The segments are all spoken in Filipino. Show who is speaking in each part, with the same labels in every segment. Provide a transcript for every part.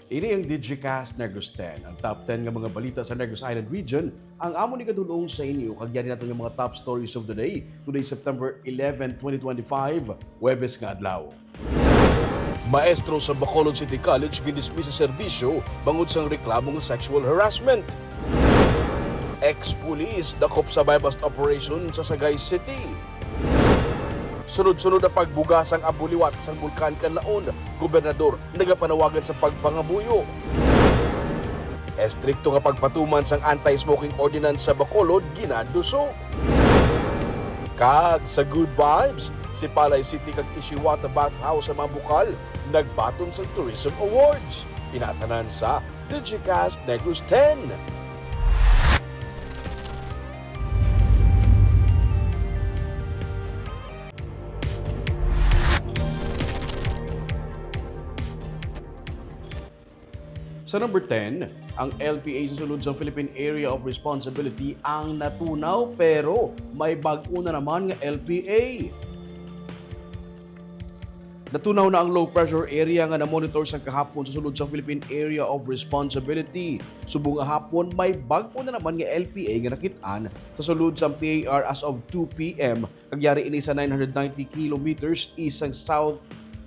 Speaker 1: Ini ang Digicast Negros X, ang top 10 nga mga balita sa Negros Island region. Ang amo ni kadulong sa inyo, kagyari natin yung mga top stories of the day. Today, September 11, 2025, Huwebes nga adlaw. Maestro sa Bacolod City College gidismiss sa serbisyo bangod sang reklamo ng sexual harassment. Ex-police dakop sa bypass operation sa Sagay City. Sunod-sunod na pagbugas ang abuliwat sa Volcanic kanlaon, gobernador nagapanawagan sa pagpangabuyo. Estrikto nga pagpatuman sang anti-smoking ordinance sa Bacolod ginaduso. Kag sa good vibes, si Palay City kag Ishiwata Bathhouse sa mga bukal nagbaton sa Tourism Awards. Inatanan sa Digicast Negros X. Sa number 10, ang LPA sa sulod sa Philippine Area of Responsibility ang natunaw pero may bag-o na naman nga LPA. Natunaw na ang low pressure area nga na-monitor sa kahapon sa sulod sa Philippine Area of Responsibility. Subong hapon may bag-o na naman nga LPA nga nakitaan sa sulod sa PAR as of 2 p.m. Kagyari ini sa 990 kilometers east sang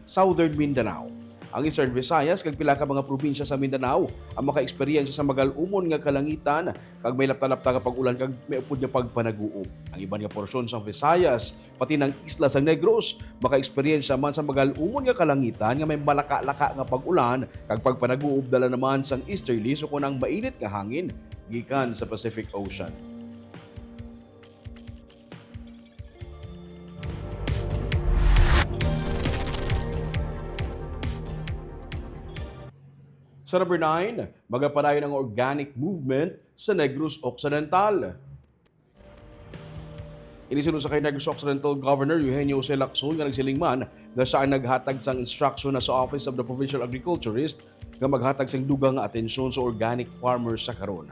Speaker 1: Southern Mindanao. Ang Eastern Visayas kag pila ka mga probinsya sa Mindanao ang maka-eksperyensya sa magal-umon nga kalangitan kag may lapta-lapta nga pag-ulan kag may upod nga pagpanaguob. Ang iban nga porsyon sa Visayas pati ng isla sa Negros maka-eksperyensya man sa magal-umon nga kalangitan nga may malaka-laka nga pag-ulan kag pagpanaguob dala naman sang easterly so kunang mainit nga hangin gikan sa Pacific Ocean. Sa number 9, magapadayon ang organic movement sa Negros Occidental. Inisunod sa kay Negros Occidental Governor Eugenio C. Lacson nga nagsilingman na siya ang naghatag sang instruction na sa Office of the Provincial Agriculturist nga maghatag sang dugang nga atensyon sa organic farmers sa karon.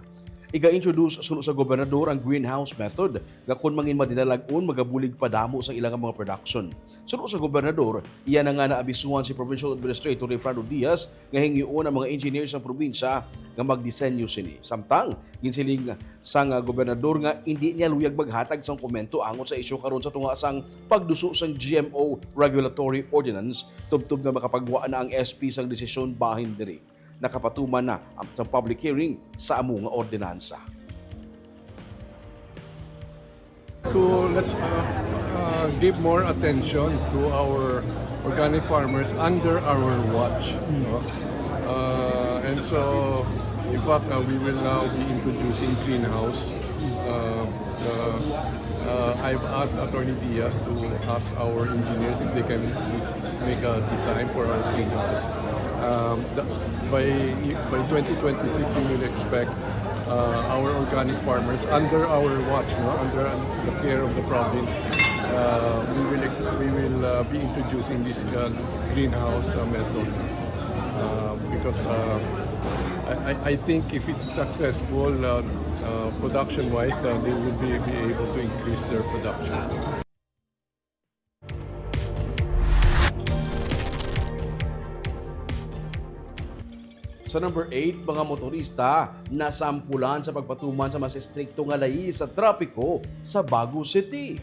Speaker 1: Iga-introduce sunod sa gobernador ang greenhouse method nga kung mangin madinalagon magabulig padamo sa ilang mga production. Sunod sa gobernador, iyan na nga naabisuhan si Provincial Administrator Fernando Diaz nga hingion ang mga engineers ng probinsya nga magdisenyo sini. Samtang ginsiling sang gobernador nga hindi niya luyag maghatag sang komento angon sa isyu karon sa tunga sang pagduso sang GMO regulatory ordinance tubtub nga makapagwa na ang SP sang desisyon bahin diri. Nakapatuman na ang public hearing sa amo nga ordinansa.
Speaker 2: Let's give more attention to our organic farmers under our watch. And so, in fact, we will now be introducing greenhouse. I've asked Attorney Diaz to ask our engineers if they can make a design for our greenhouse. By 2026, we will expect our organic farmers under our watch, under the care of the province. We will be introducing this greenhouse method because I think if it's successful production-wise, then they will be able to increase their production.
Speaker 1: Sa number 8, mga motorista nasampulan sa pagpatuman sa mas estrikto nga layi sa trapiko sa Bago City.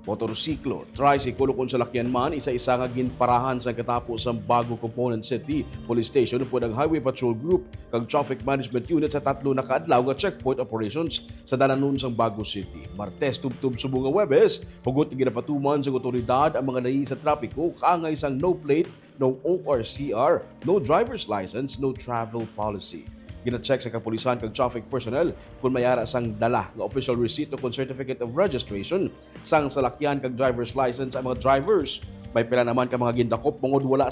Speaker 1: Motorsiklo, tricycle kung salakyan man, isa-isa nga ginparahan sa katapos sa Bago Component City Police Station upod ang Highway Patrol Group kag Traffic Management Unit sa tatlo na kaadlaw nga checkpoint operations sa dalanon sa Bago City. Martes tubtub subong nga Huwebes, hugot nga ginapatuman sa otoridad ang mga layi sa trapiko kaangay sang no plate, no ORCR, no driver's license, no travel policy. Gina-check sa kapulisan kag traffic personnel kung mayara sang dala nga official receipt o kung certificate of registration sang salakyan kag driver's license ang mga drivers. May pila naman ka mga gindakop mangod wala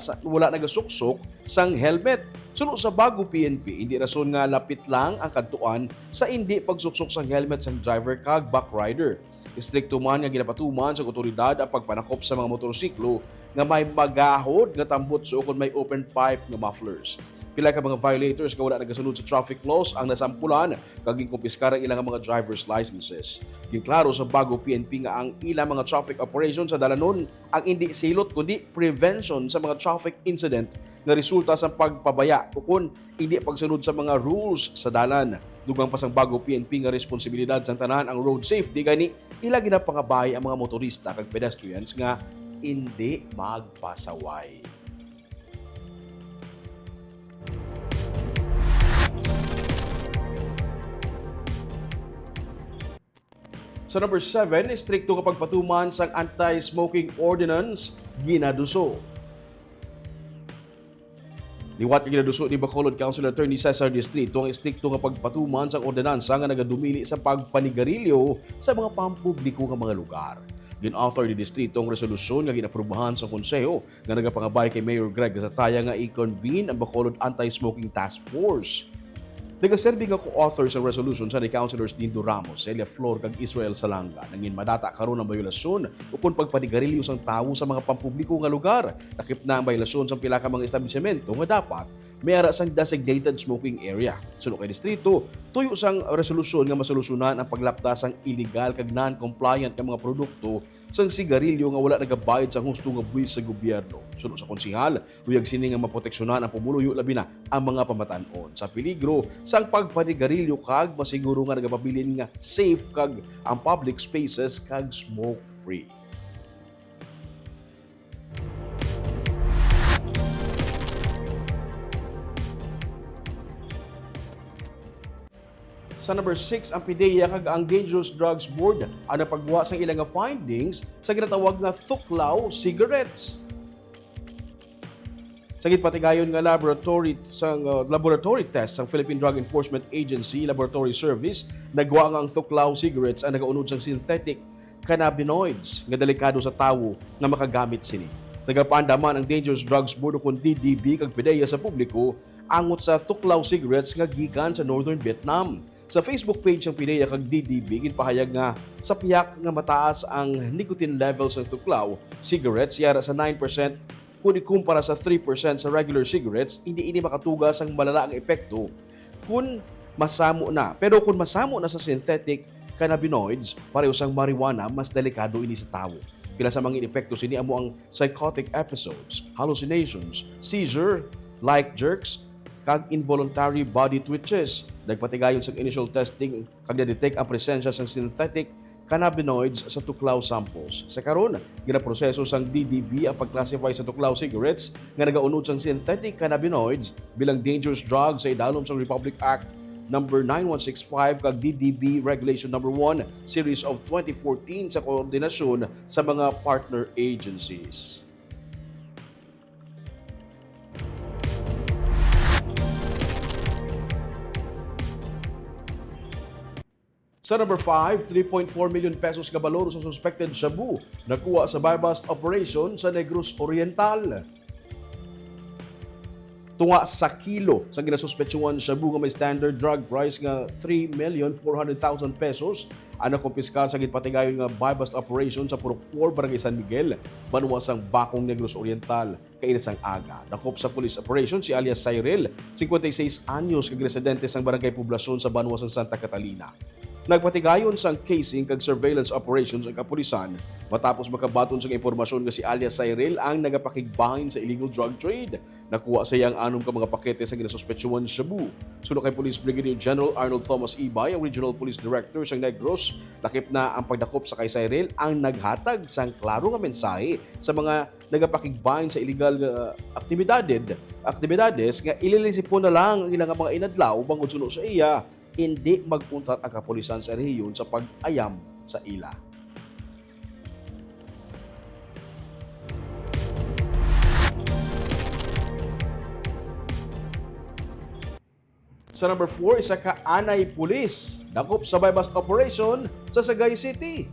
Speaker 1: nagasuksok sang helmet. Sunod sa Bago PNP, hindi rason nga lapit lang ang kadtuan sa hindi pagsuksok sang helmet sang driver kag back rider. Istrikto man nga ginapatuman sa otoridad ang pagpanakop sa mga motorsiklo nga may magahod nga tambot so kung may open pipe nga mufflers. Pila ka mga violators nga wala nagasunod sa traffic laws ang nasampulan kag ginkumpiskar ang ilang mga driver's licenses. Ginklaro sa Bago PNP nga ang ilang mga traffic operations sa dalanon ang hindi silot kundi prevention sa mga traffic incident nga resulta sa pagpabaya o kung hindi pagsunod sa mga rules sa dalan. Dugang pasang bago PNP nga responsibilidad sa tanan ang road safety gani ila ginapangabay ang mga motorista kag pedestrians nga hindi magpasaway. Sa number 7, strikto nga pagpatuman sa anti-smoking ordinance ginaduso. Liwat nga ginaduso ni Bacolod Council Attorney Cesar Distrito ang strikto nga pagpatuman sa ordinansa nga nagadumili sa pagpanigarilyo sa mga pampubliko nga mga lugar. Gin-author ni Distrito ang resolusyon nga ginaprubahan sa Konseho nga nagapangabay kay Mayor Greg Gasataya nga i-convene ang Bacolod Anti-Smoking Task Force. Nagaserbi nga co-author sa resolution sa ni Councilors Dindo Ramos, Celia Flor kag Israel Salanga nangin madata karon ang bayulasyon ukon pagpanigarilyo sang tawo sa mga pampubliko nga lugar. Nakip na ang bayulasyon sa pila ka mga establishmento nga dapat may ara sang designated smoking area. Sunod kay distrito, tuyo sang resolusyon nga masolusyonan ang paglapda sang illegal kag non-compliant nga mga produkto sang sigarilyo nga wala nagabayad sa husto nga buwis sa gobyerno. Sunod sa konsehal, luyag sini nga maproteksyonan ang pumuluyo labi na ang mga pamatan-on sa peligro sang pagpanigarilyo kag masiguro nga nagapabilin nga safe kag ang public spaces kag smoke free. Sa number 6, ang PDEA kag ang Dangerous Drugs Board ang napagbuwa sa ilang findings sa ginatawag nga tuklaw cigarettes. Sa gitpatigayon nga laboratory test sa Philippine Drug Enforcement Agency Laboratory Service, nagwa nga ang tuklaw cigarettes ang nagaunod sa synthetic cannabinoids nga delikado sa tawo nga makagamit sini. Nagapaandaman ang Dangerous Drugs Board o kung DDB kag PDEA sa publiko angot sa tuklaw cigarettes nga gikan sa Northern Vietnam. Sa Facebook page ng PDEA kag DDB, ginpahayag nga sa piyak nga mataas ang nicotine levels ng tuklaw cigarettes yara sa 9% kung ikumpara sa 3% sa regular cigarettes, hindi makatugas ang malala ang epekto kung masamo na. Pero kung masamo na sa synthetic cannabinoids, pareho sang marijuana, mas delikado ini sa tawo. Pila sa mga epekto sini amo ang psychotic episodes, hallucinations, seizure, like jerks, kag involuntary body twitches. Nagpatigayon sa initial testing kag na-detect ang presensya sa synthetic cannabinoids sa tuklaw samples. Sa karon, ginaproseso sang DDB ang pag-classify sa tuklaw cigarettes nga nagaunod sang synthetic cannabinoids bilang dangerous drugs sa idalom sa Republic Act number 9165 kag DDB Regulation number 1 Series of 2014 sa koordinasyon sa mga partner agencies. Sa number 5, 3.4 million pesos kabaloro sa suspected shabu nakuha sa buy-bust operation sa Negros Oriental. Tunga sa kilo sa ginasuspetsuhan shabu nga may standard drug price nga 3,400,000 pesos ang nakumpiskal sa gitpatigayon nga buy-bust operation sa Purok 4, Barangay San Miguel, Banwasang Bakong, Negros Oriental, kainisang aga. Nakop sa police operation si alias Cyril, 56 anyos kag residente sang barangay poblasyon sa Banwasang Santa Catalina. Nagpatigayon sang casing kag surveillance operations ang kapulisan matapos makabaton sa impormasyon nga si alias Cyril ang nagapakigbahin sa illegal drug trade. Nakuha sa iyang anom ka mga pakete sa ginasuspetsuhan shabu. Sunod kay Police Brigadier General Arnold Thomas Ibay, ang Regional Police Director sa Negros, lakip na ang pagdakop sa kay Cyril ang naghatag sang klaro nga mensahe sa mga nagapakigbahin sa illegal aktibidades nga ililisipon na lang ang ilang mga inadlaw bangod sunod sa iya hindi magpuntat ang kapulisan sa rehiyon sa pag-ayam sa ila. Sa number 4, isa ka anay pulis dakop sa buy-bust operation sa Sagay City.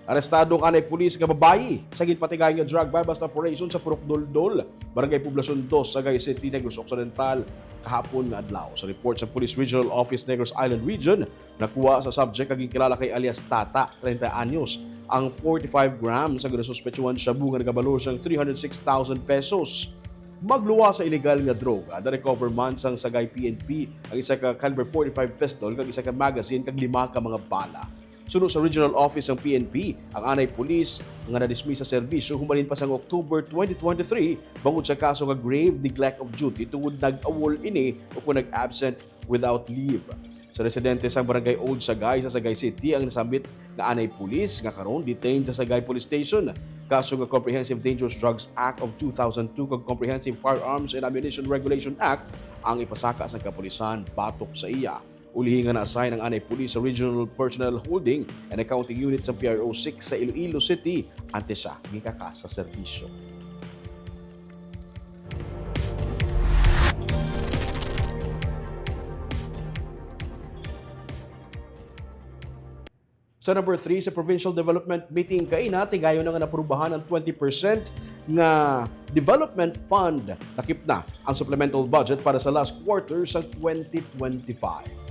Speaker 1: Arestadong anay pulis nga babayi sa gitpatigayon nga drug buy-bust operation sa Purok Doldol, Barangay Poblasyon 2, Sagay City, Negros Occidental, kahapon nga adlaw. Sa report sa Police Regional Office Negros Island Region, nakuha sa subject kaging kilala kay alias Tata, 30 anyos, ang 45 grams sa ginasuspetsuhan shabu nga nagabalor siyang 306,000 pesos. Magluwa sa illegal nga droga, na-recover man sang Sagay PNP ang isa ka caliber 45 pistol kag isa ka magazine kag 5 ka mga bala. Sunod sa regional office ng PNP, ang anay pulis nga na-dismiss sa serbisyo humalin pa sa October 2023 bangod sa kaso nga grave neglect of duty tungod nag-awol ini o kung nag-absent without leave. Sa residente sa barangay Old Sagay sa Sagay City ang nasambit nga anay pulis nga karon detained sa Sagay Police Station. Kaso nga Comprehensive Dangerous Drugs Act of 2002 kag Comprehensive Firearms and Ammunition Regulation Act ang ipasaka sa kapulisan batok sa iya. Ulihi nga na-assign ang anay pulis sa Regional Personnel Holding and Accounting Unit sa PRO 6 sa Iloilo City ante siya gikakas sa serbisyo. Sa number 3, sa Provincial Development Meeting kaina, tigayon na nga naprubahan ang 20% nga development fund. Nakip na ang supplemental budget para sa last quarter sa 2025.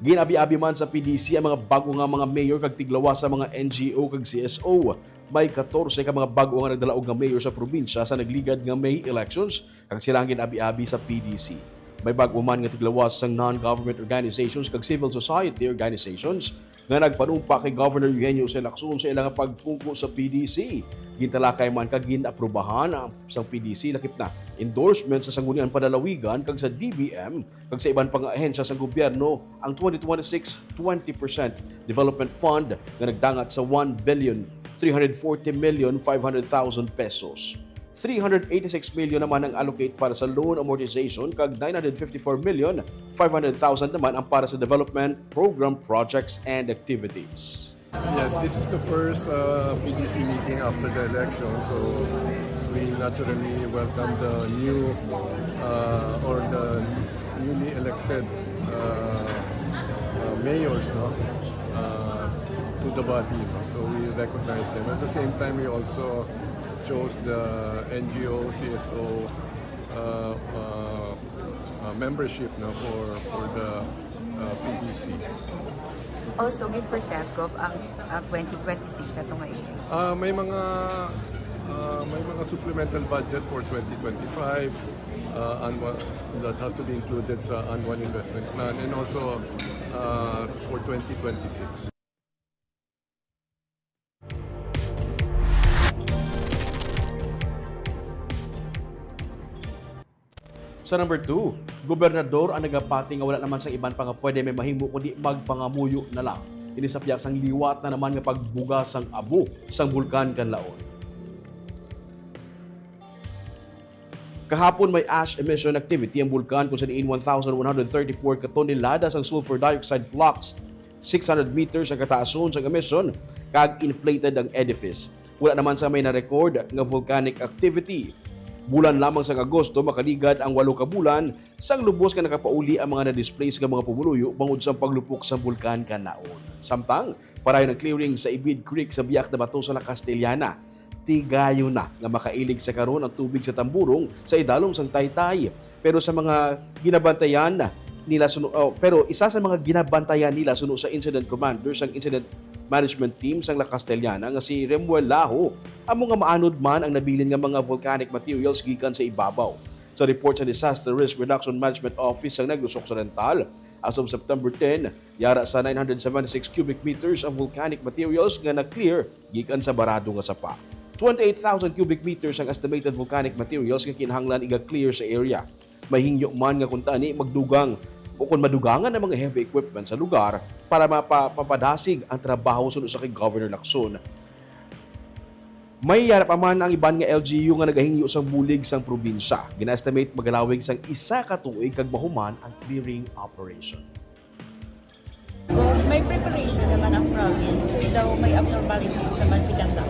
Speaker 1: Ginabi-abi man sa PDC ang mga bago nga mga mayor kag tiglawa sa mga NGO kag CSO. May 14 ka mga bago nga nagdalaog nga mayor sa probinsya sa nagligad nga May elections kag sila ang ginabi-abi sa PDC. May bago man nga tiglawas sang non-government organizations kag civil society organizations nga nagpanumpa kay Governor Eugenio Lacson sa ilang pagpungko sa PDC. Gintalakay man kag ginaprubahan ang sang PDC nakip na endorsement sa sanggunian padalawigan kag sa DBM kag sa iban pang ahensya sa gobyerno ang 2026 20% development fund nga nagdangat sa 1,340,500,000 pesos. 386 million naman ang allocate para sa loan amortization kag 954,500,000 naman ang para sa development program projects and activities.
Speaker 2: Yes, this is the first PDC meeting after the election, so we naturally welcome the new or the newly elected mayors, to the body. So we recognize them. At the same time, we also chose the NGO, CSO membership for the PDC.
Speaker 3: Also, gig percent of ang 2026 na ito ngayon.
Speaker 2: May mga supplemental budget for 2025 annual that has to be included sa annual investment plan and also for 2026.
Speaker 1: Sa number 2, gobernador ang nagapati nga wala naman sa iban pa nga pwede may mahimo kundi magpangamuyo na lang. Ini sa piyak sang liwat na naman nga pagbuga sang abo sang bulkan kanlaon. Kahapon may ash emission activity ang bulkan kung saan 1,134 katonelada sang sulfur dioxide flux, 600 meters ang kataason sang emission kag inflated ang edifice. Wala naman sa may na-record nga volcanic activity. Bulan lamang sa Agosto makaligad ang 8 ka bulan sang lubos ka nakapauli ang mga na-displace nga mga pumuluyo bangod sa paglupok sa bulkan kanaon. Samtang parayon ng clearing sa Ibid Creek sa biyak na bato sa La Castellana. Tigayo na nga makailig sa karon ang tubig sa tamburong sa idalom sang Taytay. Pero sa mga ginabantayan nila pero isa sa mga ginabantayan nila suno sa incident commander sang incident management team sang La Castellana nga si Remuel Laho amo nga maanod man ang nabilin nga mga volcanic materials gikan sa ibabaw. Sa report sa Disaster Risk Reduction Management Office sang Negros Occidental, as of September 10, yara sa 976 cubic meters of volcanic materials nga na-clear gikan sa barado nga sapa. 28,000 cubic meters ang estimated volcanic materials nga kinahanglan iga-clear sa area. Mahingyo man nga kung tani magdugang o kung madugangan ng mga heavy equipment sa lugar para mapapadasig ang trabaho sunod sa kay Governor Lacson. May yarap man ang iban nga LGU nga nagahingyo sang bulig sang probinsya. Gina-estimate magalawig sang 1 ka tuig kag mahuman ang clearing operation.
Speaker 4: May preparation naman ang province, though may abnormalities naman si Kandao.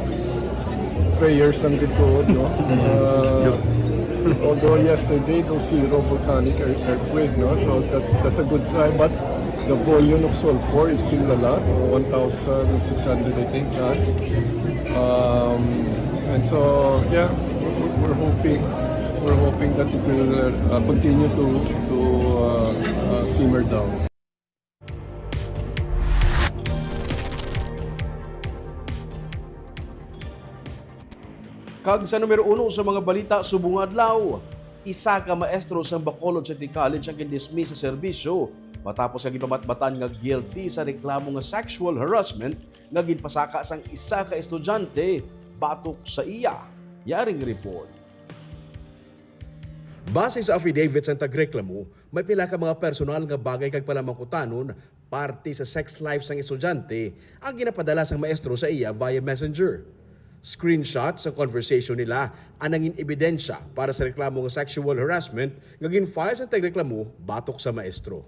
Speaker 2: Prayers lang dito, no? Although yesterday those zero volcanic earthquake, no? So that's a good sign, but the volume of sulfur is still a lot, 1,600 I think tons. And so yeah, we're hoping that it will continue to simmer down.
Speaker 1: Kag sa numero 1 sa mga balita subong adlaw, isa ka maestro sa Bacolod City College ang gindismiss sa serbisyo matapos nga gipamatbatan nga guilty sa reklamo nga sexual harassment nga ginpasaka sang isa ka estudyante batok sa iya. Yaring report. Base sa affidavit sa tagreklamo, may pila ka mga personal nga bagay kag palamangkutanon parte sa sex life sang estudyante ang ginapadala sang maestro sa iya via messenger. Screenshots sa conversation nila ang nangin ebidensya para sa reklamo ng sexual harassment nga ginfile sa tagreklamo batok sa maestro.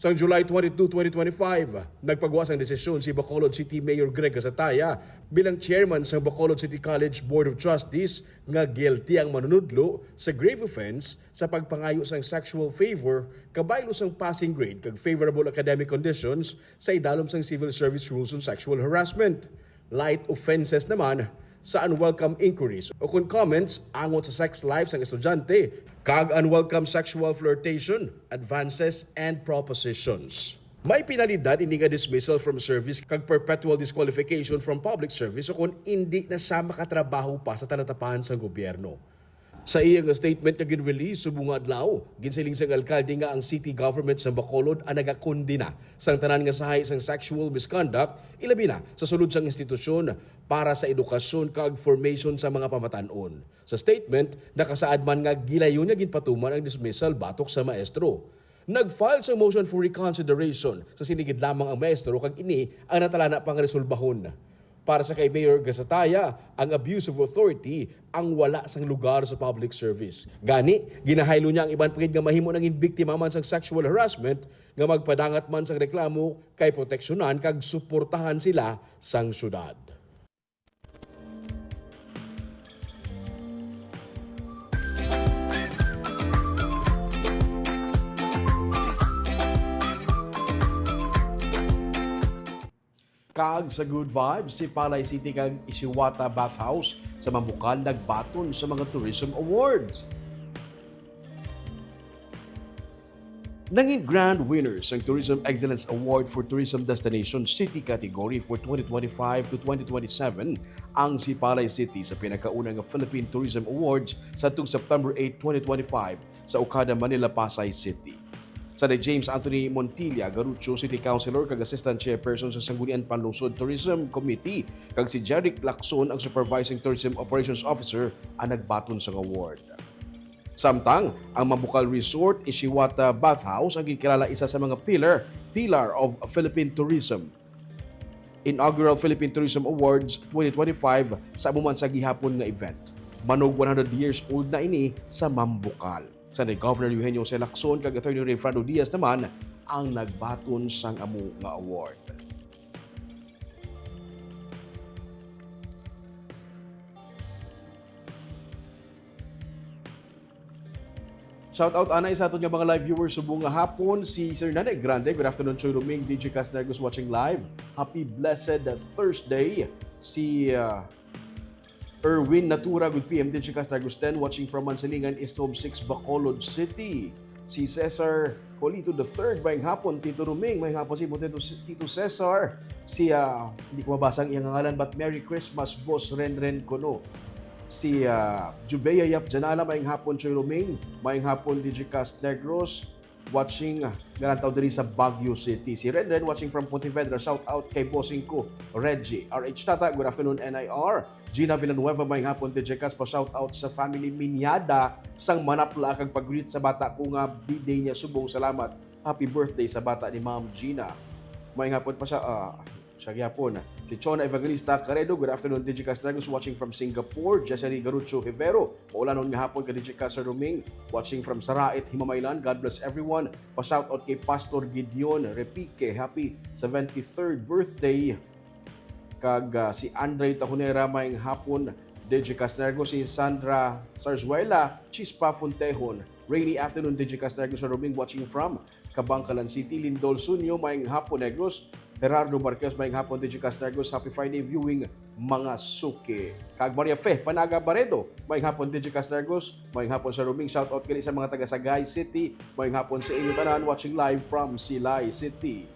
Speaker 1: Sang July 22, 2025, nagpagawas ang desisyon si Bacolod City Mayor Greg Casataya bilang chairman sa Bacolod City College Board of Trustees nga guilty ang manunudlo sa grave offense sa pagpangayo sang sexual favor kabaylo sang passing grade kag favorable academic conditions sa idalom sang civil service rules on sexual harassment. Light offenses naman sa unwelcome inquiries o kung comments angot sa sex life sang estudyante, kag unwelcome sexual flirtation, advances, and propositions. May penalidad ini nga dismissal from service kag perpetual disqualification from public service o kung hindi na siya makatrabaho pa sa talatapan sa gobyerno. Sa iyang statement na gin-release subong adlaw, ginsiling sang alkalde nga ang city government sa Bacolod ang nagakondena sang tanan nga sahay sang sexual misconduct, ilabi na sa sulod sang institusyon para sa edukasyon kag formation sa mga pamatanon. Sa statement, nakasaad man nga gilayon nga ginpatuman ang dismissal batok sa maestro. Nag-file sa motion for reconsideration sa sinigid lamang ang maestro kag ini ang natalana pang resolbahon. Para sa kay Mayor Casataya, ang abuse of authority ang wala sang lugar sa public service. Gani, ginahaylo niya ang iban pagid nga mahimo nang biktima man sang sexual harassment nga magpadangat man sang reklamo kay proteksyonan kag suportahan sila sang syudad. Kag sa good vibes, si Palay City kag Isiwata Bathhouse sa Mambukal nagbaton sa mga tourism awards. Nanging grand winners ang Tourism Excellence Award for Tourism Destination City category for 2025 to 2027 ang si Palay City sa pinakaunang Philippine Tourism Awards sa tuong September 8, 2025 sa Okada, Manila, Pasay City. Sa ni James Anthony Montilla, Garucho City Councilor kag Assistant Chairperson sa Sangguniang Panlungsod Tourism Committee, kag si Jeric Lacson ang Supervising Tourism Operations Officer ang nagbaton sa award. Samtang, ang Mambukal Resort, Isiwata Bathhouse ang gikilala isa sa mga pillar of Philippine Tourism. Inaugural Philippine Tourism Awards 2025 sa amuman sa gihapon nga event. Manog 100 years old na ini sa Mambukal. Sa ni Governor Eugenio C. Lacson kag Attorney Refrando Diaz naman ang nagbaton sang amo nga award. Shout out anay sa aton nga mga live viewers subong nga hapon si Sir Nane Grande. Good afternoon, Choy Ruming, Digicast Negros watching live. Happy blessed Thursday. Si Erwin Natura, good PM, Digicast Negros 10, watching from Mansilingan, East Home 6, Bacolod City. Si Cesar Colito III, mayang hapon, Tito Ruming, mayang hapon si Tito Cesar. Si, hindi ko mabasa ang iyang ngalan, but Merry Christmas, Boss Renren Kono. Si Jubeya Yap Janala, mayang hapon, Choy Ruming, mayang hapon, Digicast Negros, watching garantaw diri sa Baguio City. Si Renren watching from Pontevedra. Shout out kay bossing ko, Reggie. RH Tata, good afternoon NIR. Gina Villanueva, may hapon Digicast pa shout out sa family Minyada sang manapla kag pag-greet sa bata ko nga birthday niya. Subong salamat. Happy birthday sa bata ni Ma'am Gina. May hapon pa siya siya gyapon. Si Chona Evangelista Caredo, good afternoon Digicast Negros watching from Singapore. Jessery Garucho Hivero, maulanon nga hapon ka Digicast Ruming watching from Sarait, Himamaylan. God bless everyone. Pa-shout out kay Pastor Gideon Repique, happy 73rd birthday. Kag si Andre Tahunera, mayang hapon Digicast Negros. Si Sandra Sarzuela, Chispa Fontejon, rainy afternoon Digicast Negros Ruming watching from Kabangkalan City. Lindol Sunyo, mayang hapon Negros. Gerardo Marquez, mayang hapon Digicast Negros. Happy Friday viewing mga suki. Kag Maria Fe Panaga Baredo, mayang hapon Digicast Negros. Mayang hapon sa Ruming. Shout out kini sa mga taga Sagay City. Mayang hapon sa inyo tanan watching live from Silay City.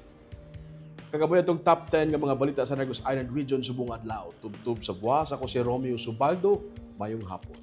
Speaker 1: Kagabuyan itong top 10 ng mga balita sa Negros Island Region subong adlaw. Tubtub sa buwas, ako si Romeo Subaldo. Mayong hapon.